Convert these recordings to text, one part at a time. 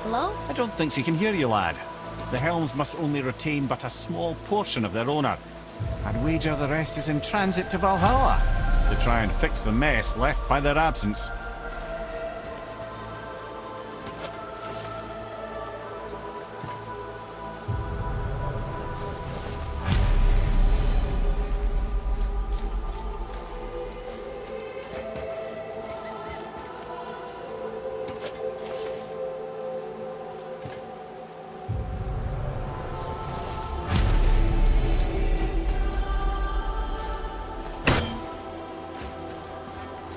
Hello? I don't think she can hear you, lad. The helms must only retain but a small portion of their owner. I'd wager the rest is in transit to Valhalla to try and fix the mess left by their absence.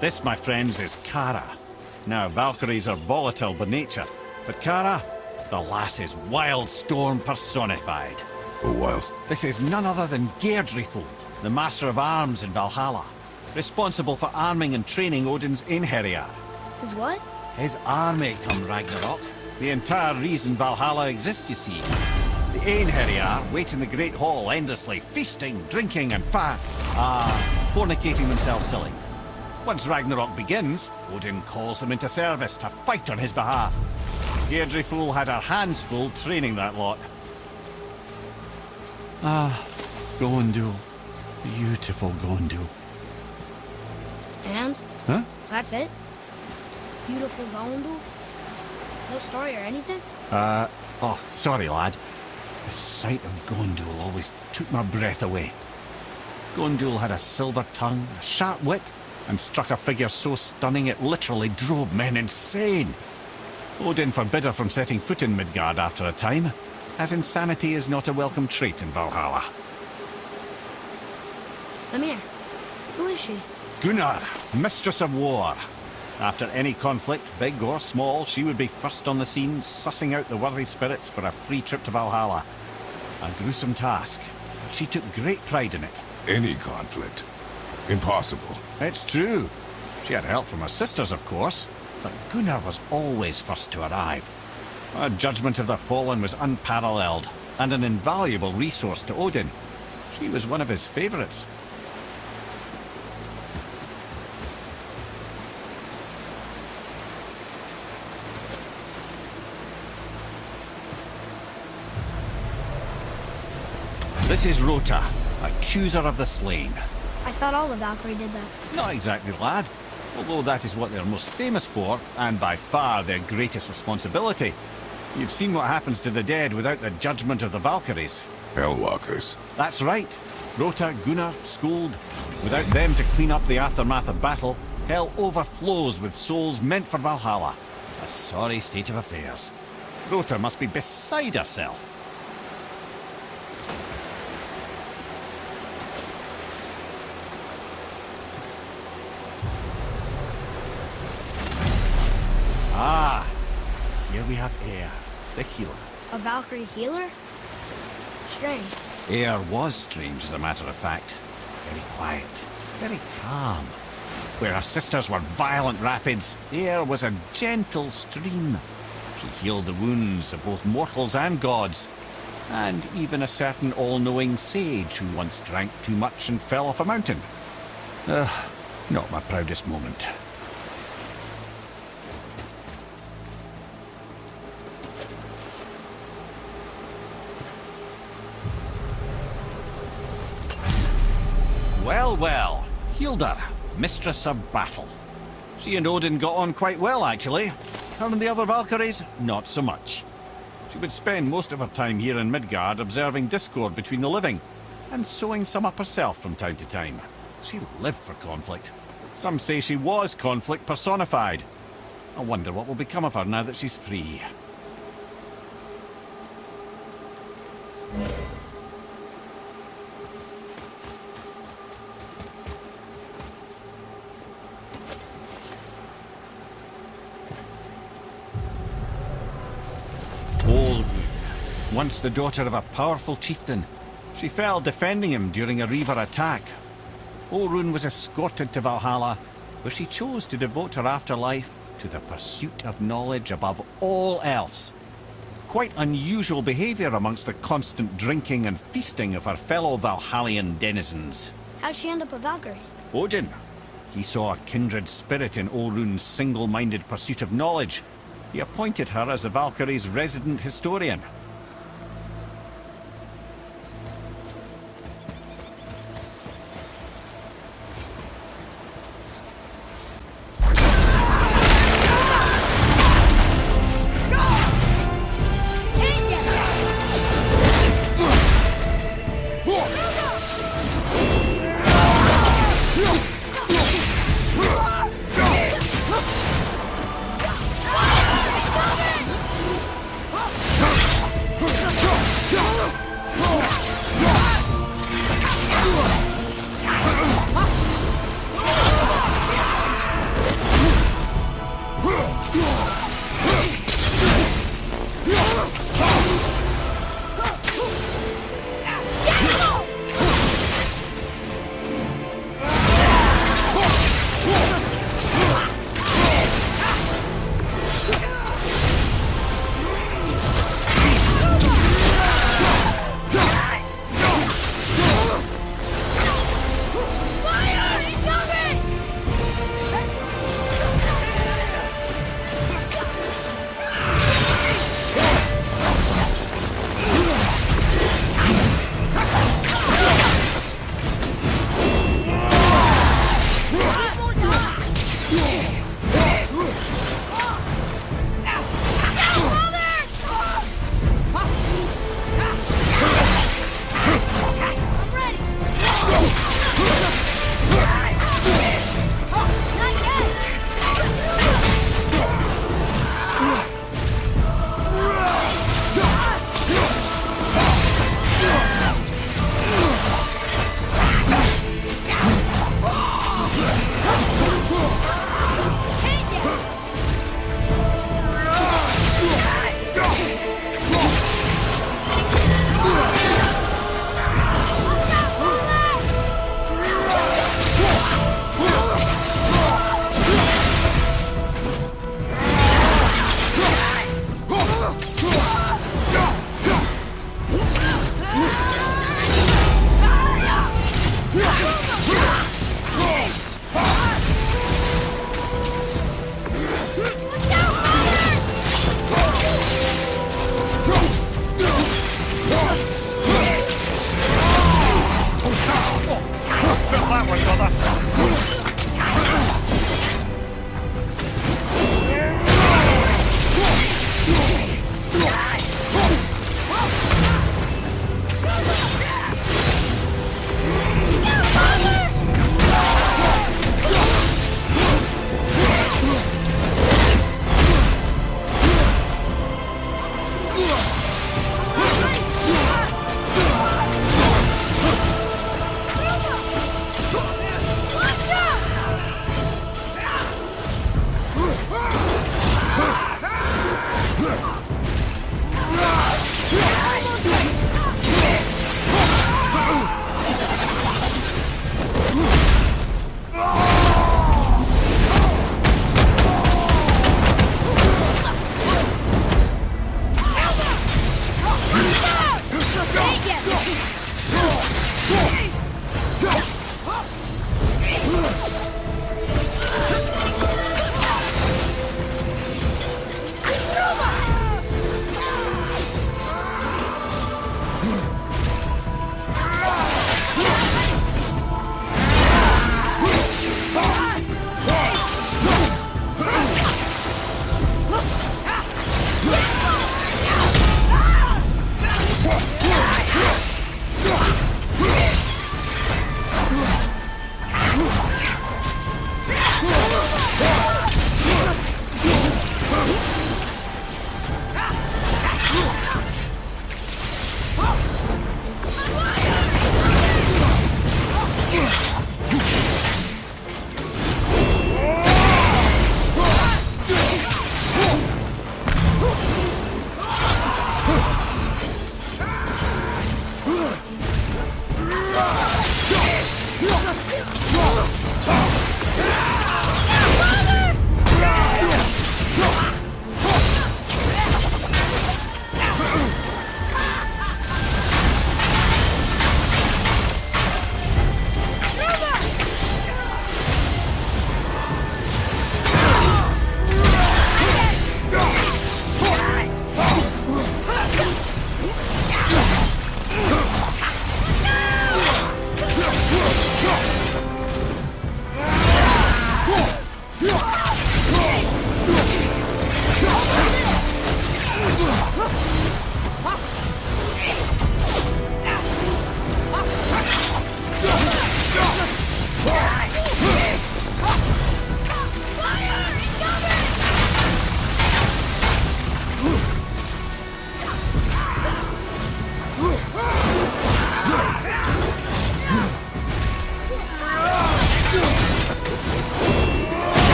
This, my friends, is Kara. Now, Valkyries are volatile by nature, but Kara, the lass is wild storm personified. Oh, whilst. This is none other than Geirdriful, the master of arms in Valhalla, responsible for arming and training Odin's Einherjar. Is what? His army come Ragnarok. The entire reason Valhalla exists, you see. The Einherjar wait in the Great Hall endlessly, feasting, drinking, and fornicating themselves silly. Once Ragnarok begins, Odin calls them into service to fight on his behalf. Geirdriful had her hands full training that lot. Gondul. Beautiful Gondul. And? Huh? That's it? Beautiful Gondul? No story or anything? Oh, sorry, lad. The sight of Gondul always took my breath away. Gondul had a silver tongue, a sharp wit, and struck a figure so stunning it literally drove men insane. Odin forbid her from setting foot in Midgard after a time, as insanity is not a welcome trait in Valhalla. Mimir, who is she? Gunnar, mistress of war. After any conflict, big or small, she would be first on the scene, sussing out the worthy spirits for a free trip to Valhalla. A gruesome task, but she took great pride in it. Any conflict. Impossible. It's true. She had help from her sisters, of course, but Gunnar was always first to arrive. Her judgment of the fallen was unparalleled, and an invaluable resource to Odin. She was one of his favourites. This is Rota, accuser of the slain. I thought all of Valkyrie did that. Not exactly, lad. Although that is what they're most famous for, and by far their greatest responsibility. You've seen what happens to the dead without the judgment of the Valkyries. Hellwalkers. That's right. Rota, Gunnar, Skuld. Without them to clean up the aftermath of battle, hell overflows with souls meant for Valhalla. A sorry state of affairs. Rota must be beside herself. Ah, here we have Eir, the healer. A Valkyrie healer? Strange. Eir was strange, as a matter of fact. Very quiet, very calm. Where her sisters were violent rapids, Eir was a gentle stream. She healed the wounds of both mortals and gods, and even a certain all-knowing sage who once drank too much and fell off a mountain. Not my proudest moment. Well, well, Hildr, mistress of battle. She and Odin got on quite well, actually. Her and the other Valkyries, not so much. She would spend most of her time here in Midgard observing discord between the living, and sewing some up herself from time to time. She lived for conflict. Some say she was conflict personified. I wonder what will become of her now that she's free. Once the daughter of a powerful chieftain, she fell defending him during a Reaver attack. Orun was escorted to Valhalla, where she chose to devote her afterlife to the pursuit of knowledge above all else. Quite unusual behavior amongst the constant drinking and feasting of her fellow Valhallian denizens. How'd she end up a Valkyrie? Odin. He saw a kindred spirit in Orun's single-minded pursuit of knowledge, He appointed her as the Valkyrie's resident historian.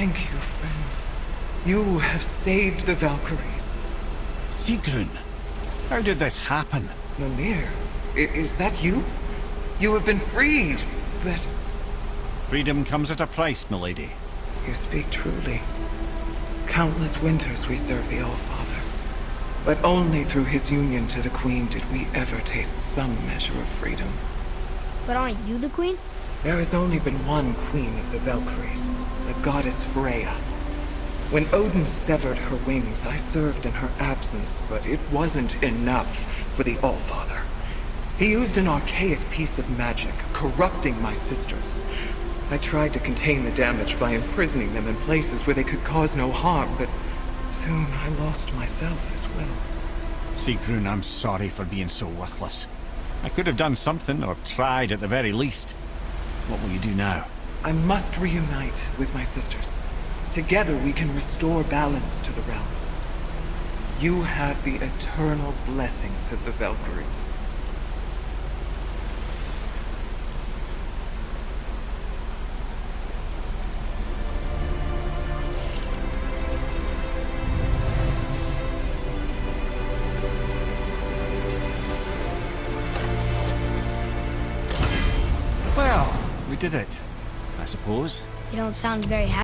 Thank you, friends. You have saved the Valkyries. Sigrun, how did this happen? Mimir, is that you? You have been freed, but... Freedom comes at a price, milady. You speak truly. Countless winters we serve the All-Father. But only through his union to the Queen did we ever taste some measure of freedom. But aren't you the queen? There has only been one Queen of the Valkyries, the goddess Freya. When Odin severed her wings, I served in her absence, but it wasn't enough for the All-Father. He used an archaic piece of magic, corrupting my sisters. I tried to contain the damage by imprisoning them in places where they could cause no harm, but soon I lost myself as well. Sigrun, I'm sorry for being so worthless. I could have done something, or tried at the very least. What will you do now? I must reunite with my sisters. Together we can restore balance to the realms. You have the eternal blessings of the Valkyries. Well, we did it, I suppose. You don't sound very happy.